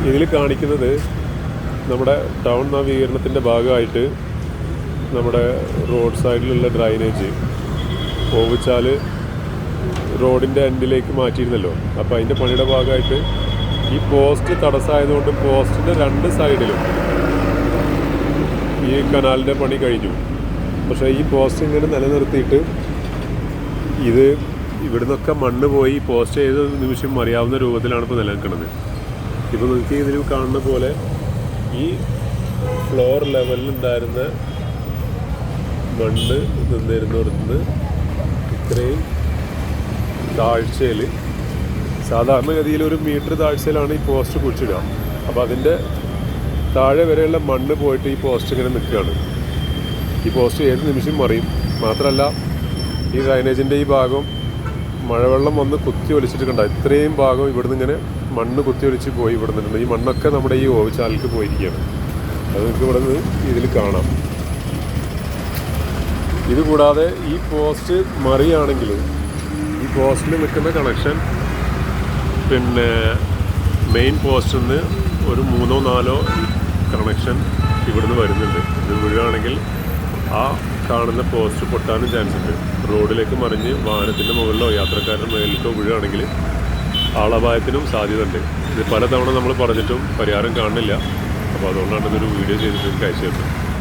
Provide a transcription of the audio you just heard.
ഇതിൽ കാണിക്കുന്നത് നമ്മുടെ ടൗൺ നവീകരണത്തിൻ്റെ ഭാഗമായിട്ട് നമ്മുടെ റോഡ് സൈഡിലുള്ള ഡ്രൈനേജ് ഓവിച്ചാൽ റോഡിൻ്റെ എൻഡിലേക്ക് മാറ്റിയിരുന്നല്ലോ. അപ്പോൾ അതിൻ്റെ പണിയുടെ ഭാഗമായിട്ട് ഈ പോസ്റ്റ് തടസ്സമായതുകൊണ്ട് പോസ്റ്റിൻ്റെ 2 സൈഡിലും ഈ കനാലിൻ്റെ പണി കഴിഞ്ഞു. പക്ഷേ ഈ പോസ്റ്റ് ഇങ്ങനെ നിലനിർത്തിയിട്ട് ഇത് ഇവിടുന്നൊക്കെ മണ്ണ് പോയി പോസ്റ്റ് ഏത് നിമിഷം മറിയാവുന്ന രൂപത്തിലാണ് ഇപ്പോൾ നിലനിൽക്കുന്നത്. ഇപ്പോൾ നിങ്ങൾക്ക് ഇതിൽ കാണുന്ന പോലെ ഈ ഫ്ലോർ ലെവലിലുണ്ടായിരുന്ന മണ്ണ് നിന്നിരുന്നിടത്തുനിന്ന് ഇത്രയും താഴ്ചയിൽ, സാധാരണഗതിയിൽ 1 മീറ്റർ താഴ്ചയിലാണ് ഈ പോസ്റ്റ് കുഴിച്ചിടുക. അപ്പോൾ അതിൻ്റെ താഴെ വരെയുള്ള മണ്ണ് പോയിട്ട് ഈ പോസ്റ്റ് ഇങ്ങനെ നിൽക്കുകയാണ്. ഈ പോസ്റ്റ് ഏത് നിമിഷം മറിയും. മാത്രമല്ല ഈ ഡ്രൈനേജിൻ്റെ ഈ ഭാഗം മഴവെള്ളം വന്ന് കുത്തി ഒലിച്ചിട്ടുണ്ട്. ഇത്രയും ഭാഗം ഇവിടുന്ന് ഇങ്ങനെ മണ്ണ് കുത്തി ഒലിച്ച് പോയി ഇവിടുന്നുണ്ട്. ഈ മണ്ണൊക്കെ നമ്മുടെ ഈ ഓവിച്ചാലിലേക്ക് പോയിരിക്കുകയാണ്. അത് നിങ്ങൾക്ക് ഇവിടെ നിന്ന് ഇതിൽ കാണാം. ഇതുകൂടാതെ ഈ പോസ്റ്റ് മറിയാണെങ്കിൽ ഈ പോസ്റ്റിൽ നിൽക്കുന്ന കണക്ഷൻ പിന്നെ മെയിൻ പോസ്റ്റിൽ നിന്ന് ഒരു 3-4 കണക്ഷൻ ഇവിടുന്ന് വരുന്നുണ്ട്. ഇത് വീഴുകയാണെങ്കിൽ ആ കാണുന്ന പോസ്റ്റ് പൊട്ടാനും ചാൻസ് ഉണ്ട്. റോഡിലേക്ക് മറിഞ്ഞ് വാഹനത്തിൻ്റെ മുകളിലോ യാത്രക്കാരുടെ മുകളിലേക്കോ വീഴുകയാണെങ്കിൽ ആളപായത്തിനും സാധ്യത ഉണ്ട്. ഇത് പലതവണ നമ്മൾ പറഞ്ഞിട്ടും പരിഹാരം കാണുന്നില്ല. അപ്പോൾ അതുകൊണ്ടാണ് ഇതൊരു വീഡിയോ ചെയ്തിട്ട് അയച്ചു തരുന്നത്.